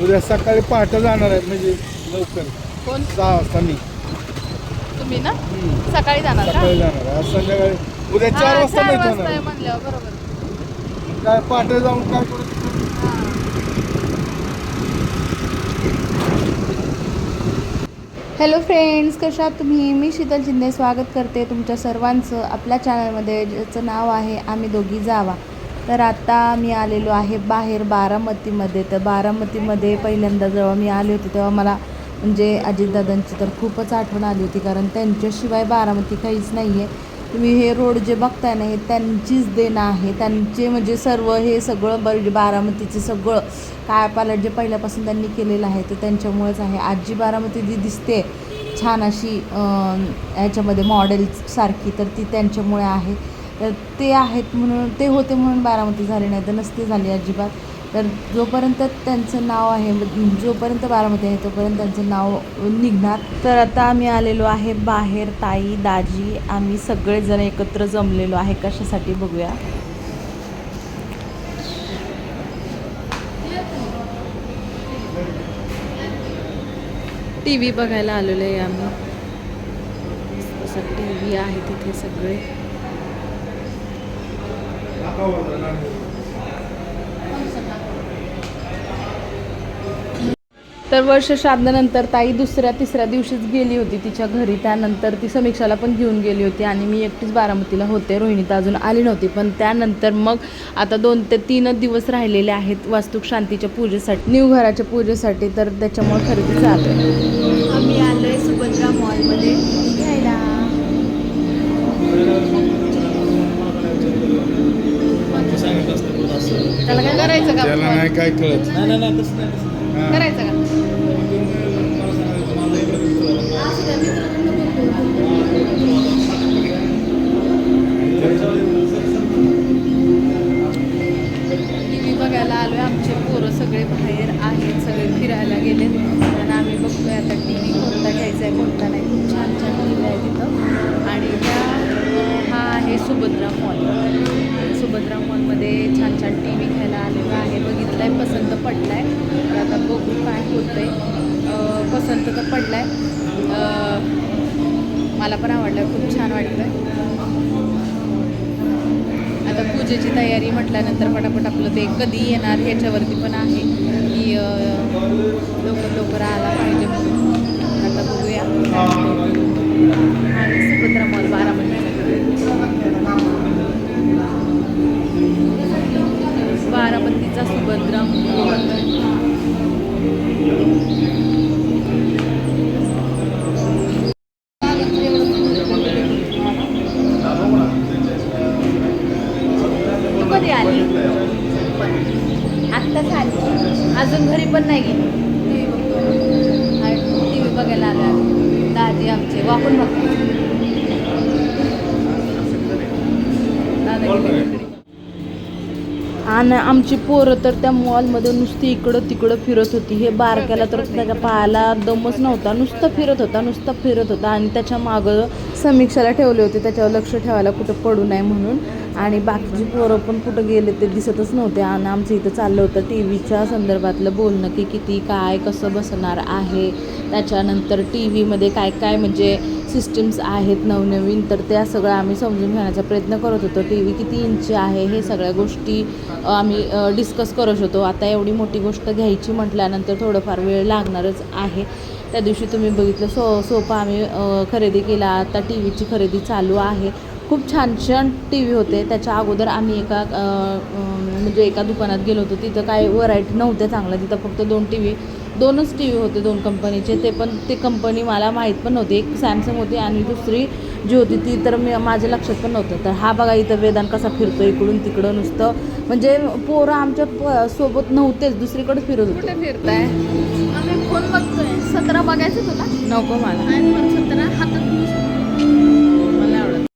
उद्या सकाळी पहाटे जाणार आहे म्हणजे लवकर कोण 6 वाजता मी तुम्ही ना सकाळी जाणार का? सकाळी जाणार आहे. आज संध्याकाळी उद्या 4 हा, वाजता 4 मी वाजता जाणार आहे आहे. म्हणल्यावर बरोबर. काय पहाटे जाऊन काय करू. हॅलो फ्रेंड्स, कशा आहात तुम्ही? मी शीतल शिंदे स्वागत करते तुमच्या सर्वांचं आपल्या चॅनलमध्ये, ज्याचं नाव आहे आम्ही दोघी जावा. तर आता मी आलेलो आहे बाहेर बारामतीमध्ये. तर बारामतीमध्ये पहिल्यांदा जेव्हा मी आले होते तेव्हा मला म्हणजे अजितदादांची तर खूपच आठवण आली होती, कारण त्यांच्याशिवाय बारामती काहीच नाही आहे. तुम्ही हे रोड जे बघताय ना, हे त्यांचीच देणं आहे. त्यांचे म्हणजे सर्व हे सगळं बारामतीचं सगळं कायापालट जे पहिल्यापासून त्यांनी केलेलं आहे ते त्यांच्यामुळेच आहे. आजी बारामती जी दिसते छान अशी ह्याच्यामध्ये मॉडेलसारखी, तर ती त्यांच्यामुळे आहे. तर ते आहेत म्हणून, ते होते म्हणून बारामती झाली, नाही तर नसते झाली अजिबात. तर जोपर्यंत त्यांचं नाव आहे, जोपर्यंत बारामती आहे तोपर्यंत त्यांचं नाव निघणार. तर आता आम्ही आलेलो आहे बाहेर, ताई, दाजी, आम्ही सगळेजण एकत्र जमलेलो आहे. कशासाठी बघूया. TV बघायला आलेलो आहे आम्ही. असं TV आहे तिथे सगळे. तर वर्ष श्राद्धानंतर ताई दुसऱ्या तिसऱ्या दिवशीच गेली होती तिच्या घरी. त्यानंतर ती समीक्षाला पण घेऊन गेली होती आणि मी एकटीच बारामतीला होते. रोहिणी तर अजून आली नव्हती. पण त्यानंतर मग आता 2 ते 3 दिवस राहिलेले आहेत वास्तुक शांतीच्या पूजेसाठी, न्यू घराच्या पूजेसाठी. तर त्याच्यामुळे खरेदी चालू आहे. आम्ही आलो आहे सुभद्रा मॉलमध्ये घ्यायला. त्याला काय करायचं का? त्याला नाही काय कळत. करायचं का? TV बघायला आलोय. आमचे पोरं सगळे बाहेर आहेत, सगळे फिरायला गेले आणि आम्ही बघतोय आता TV कोणता घ्यायचा आहे कोणता नाही. खूप छान छान TV आहे तिथं. आणि हा आहे सुभद्रा मॉल. सुभद्रा मॉलमध्ये छान छान TV घ्यायला आलेला आहे. बघितलाय, पसंत पडलाय. तर आता बघू काय होतंय. पसंत तर पडलाय, मला पण आवडलं, खूप छान वाटतं. आता पूजेची तयारी म्हटल्यानंतर पटापट आपलं ते कधी येणार ह्याच्यावरती पण आहे की लवकर लवकर आला पाहिजे म्हणून. आता बघूया. आणि सुभद्रा मॉल बारामती, बारामतीचा सुभद्रा मॉल. कधी आली? आत्ताच आली, अजून घरी पण नाही गेली. TV बघायला आला दादी आमचे, वाकून बघा. आणि आमची पोरं तर त्या मॉलमध्ये नुसती इकडं तिकडं फिरत होती. हे बारक्याला तर त्याच्या पायाला दमच नव्हता, नुसतं फिरत होता. आणि त्याच्या मागं समीक्षाला ठेवले होते, त्याच्यावर लक्ष ठेवायला कुठं पडू नये म्हणून. आणि बाकीची पोरं पण कुठं गेले ते दिसतच नव्हते. आणि आमचं इथं चाललं होतं TV च्या संदर्भातलं बोलणं की किती काय कसं बसणार आहे, त्याच्यानंतर TV काय काय म्हणजे सिस्टीम्स आहेत नवनवीन. तर त्या सगळं आम्ही समजून घेण्याचा प्रयत्न करत होतो. TV किती इंची आहे हे सगळ्या गोष्टी आम्ही डिस्कस करत होतो. आता एवढी मोठी गोष्ट घ्यायची म्हटल्यानंतर थोडंफार वेळ लागणारच आहे. त्या दिवशी तुम्ही बघितलं सोफा आम्ही खरेदी केला. आता TVची खरेदी चालू आहे. खूप छान छान TV होते. त्याच्या अगोदर आम्ही एका दुकानात गेलो होतो. तिथं काय व्हरायटी नव्हत्या चांगल्या. तिथं फक्त 2च TV होते, 2 कंपनीचे. ते कंपनी मला माहीत पण नव्हती. एक सॅमसंग होती आणि दुसरी जी होती ती तर माझ्या लक्षात पण नव्हतं. तर हा बघा इथं वेदांत कसा फिरतो इकडून तिकडं नुसतं. म्हणजे पोरं आमच्या सोबत नव्हतेच, दुसरीकडे फिरत होते. कुठे फिरताय? आम्ही फोन बघतोय. 17 बघायचं तुला? नको मला. iPhone 17 हातात मला आवडत.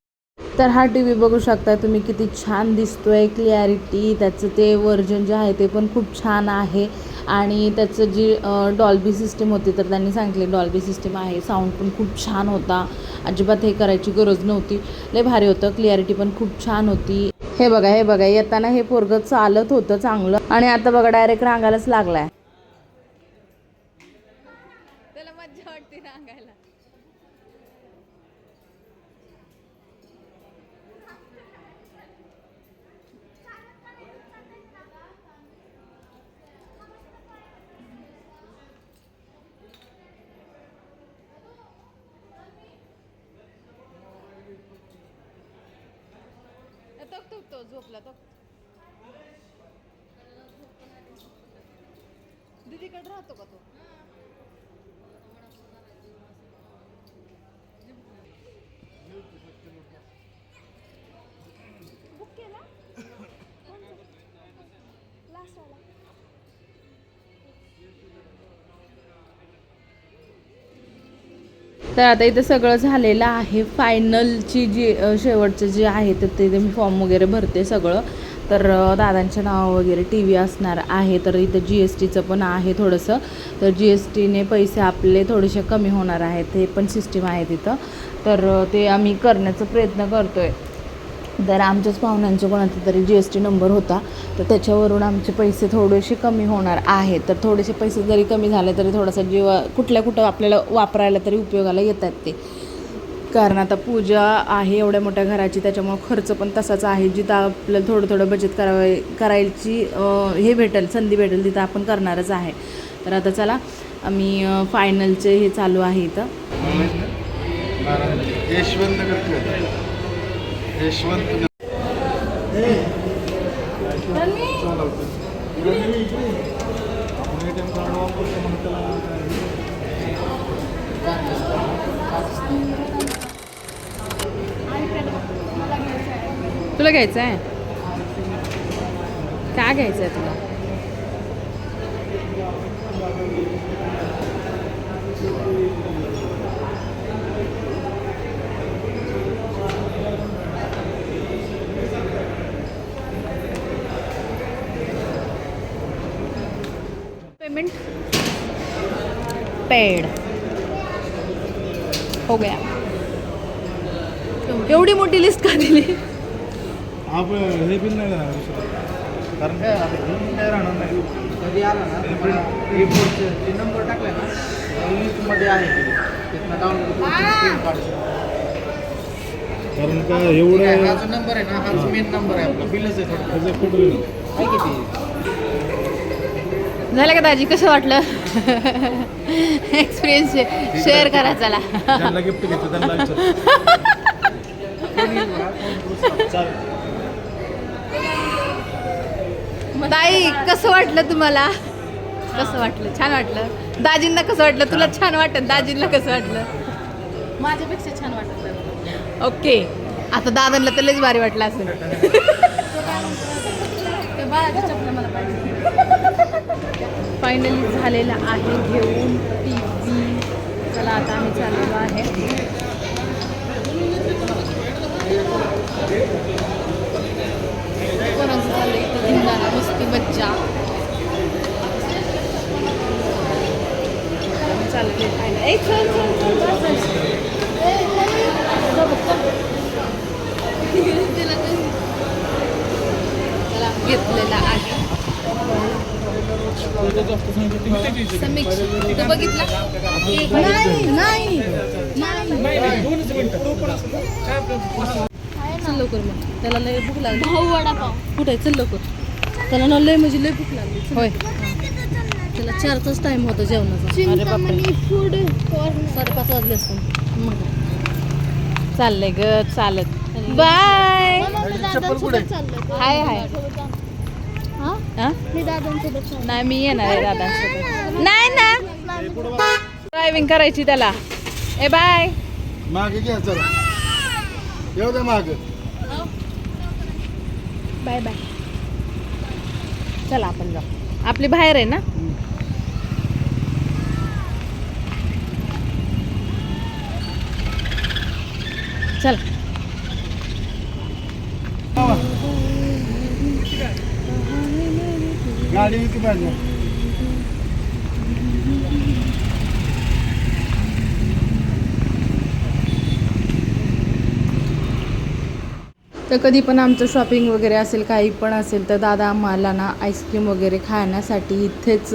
तर हा TV बघू शकता तुम्ही, किती छान दिसतोय. क्लिॲरिटी त्याचं ते व्हर्जन जे आहे ते पण खूप छान आहे. आणि त्याचं जी डॉल्बी सिस्टीम होती तर त्यांनी सांगितले डॉल्बी सिस्टीम आहे. साऊंड पण खूप छान होता, अजिबात हे करायची गरज नव्हती. लय भारी होतं. क्लिॲरिटी पण खूप छान होती. हे बघा येताना हे पोरगं चालत होतं चांगलं आणि आता बघा डायरेक्ट रांगायलाच लागलाय. तो झोपला तो दीदीकडे राहतो का तो बुक केला लास्ट वाला तर आता इथं सगळं झालेलं आहे फायनलची जी शेवटचं जे आहे तर ते मी फॉर्म वगैरे भरते सगळं तर दादांचं नाव वगैरे टी व्ही असणार आहे तर इथं जी एस टीचं पण आहे थोडंसं तर जी एस टीने पैसे आपले थोडेसे कमी होणार आहेत हे पण सिस्टीम आहे तिथं तर ते आम्ही करण्याचा प्रयत्न करतो आहे तर आमच्याच पाहुण्यांचं कोणाचा तरी जी एस टी नंबर होता तर त्याच्यावरून आमचे पैसे थोडेसे कमी होणार आहेत तर थोडेसे पैसे जरी कमी झाले तरी थोडासा कुठं आपल्याला वापरायला तरी उपयोगाला येतात ते कारण आता पूजा आहे एवढ्या मोठ्या घराची त्याच्यामुळं खर्च पण तसाच आहे जिथं आपल्याला थोडं बचत करायची संधी भेटेल तिथं आपण करणारच आहे तर आता चला आम्ही फायनलचे हे चालू आहे इथं यशवंत तुला घ्यायचं आहे काय घ्यायचं आहे तुला पेमेंट पेड हो गया एवढी मोठी लिस्ट का दिली आप हे बिल नाही देणार कारण काय आता काय राहणार नाही कधी आला ना रिपोर्टचे नंबर टाकले ना लिस्टमध्ये आहे तिथनं डाउनलोड कारण का एवढं हा जो नंबर आहे ना हा मेन नंबर आहे आपला बिलच आहे त्याचा फोटो आहे किती झालं का दाजी कसं वाटलं एक्सपिरियन्स शेअर करा चला त्यांना गिफ्ट घेतो त्यांना ताई कसं वाटलं तुम्हाला कसं वाटलं छान वाटलं दाजींना कसं वाटलं तुला छान वाटलं दाजींना कसं वाटलं माझ्यापेक्षा छान वाटत ओके आता दादांना तर लयच भारी वाटलं असेल ते बाळाच्या चपला मला पाहिजे फायनली झालेलं आहे घेऊन टी व्ही चला आता आम्ही चाललेलो आहे कोणाचं चाललं इथं धिंगाणा मस्ती मज्जा चाललेलं आहे चल त्याला घेतलेला आहे समीक्ष तू बघितला नाही चल लवकर मग त्याला लय भूक लागली भाऊ वडापाव कुठे चल लवकर त्याला ना लय म्हणजे लय भूक लागली होय त्याला 4च टाइम होता जेवणाचा अरे बापरे फूड 5:30 वाजले असते मग चाललंय ग चालत बाय हाय हाय मी दादांसोबत नाही मी येणार आहे दादांसोबत नाही ना ड्रायव्हिंग करायची त्याला ए बाय मागे घ्या चला येऊ द्या माग बाय बाय चला आपण जाऊ आपली बाहेर आहे ना चल गाडी किती पाहिजे तर कधी पण आमचं शॉपिंग वगैरे असेल काही पण असेल तर दादा आम्हाला ना आईस्क्रीम वगैरे खाण्यासाठी इथेच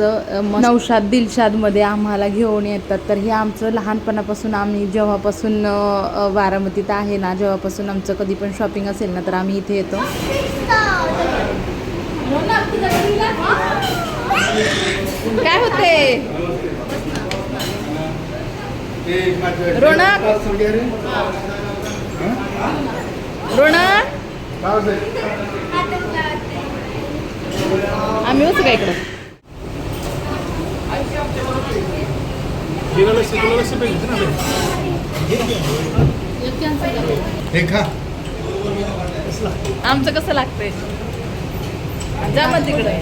नौशाद दिलशादमध्ये आम्हाला घेऊन येतात तर हे आमचं लहानपणापासून आम्ही जेव्हापासून बारामतीत आहे ना जेव्हापासून आमचं कधी पण शॉपिंग असेल ना तर आम्ही इथे येतो काय होते रोनक रोनक आम्ही बसू का इकडं? हे खा आमचं कसं लागतंय? जा मग तिकडं.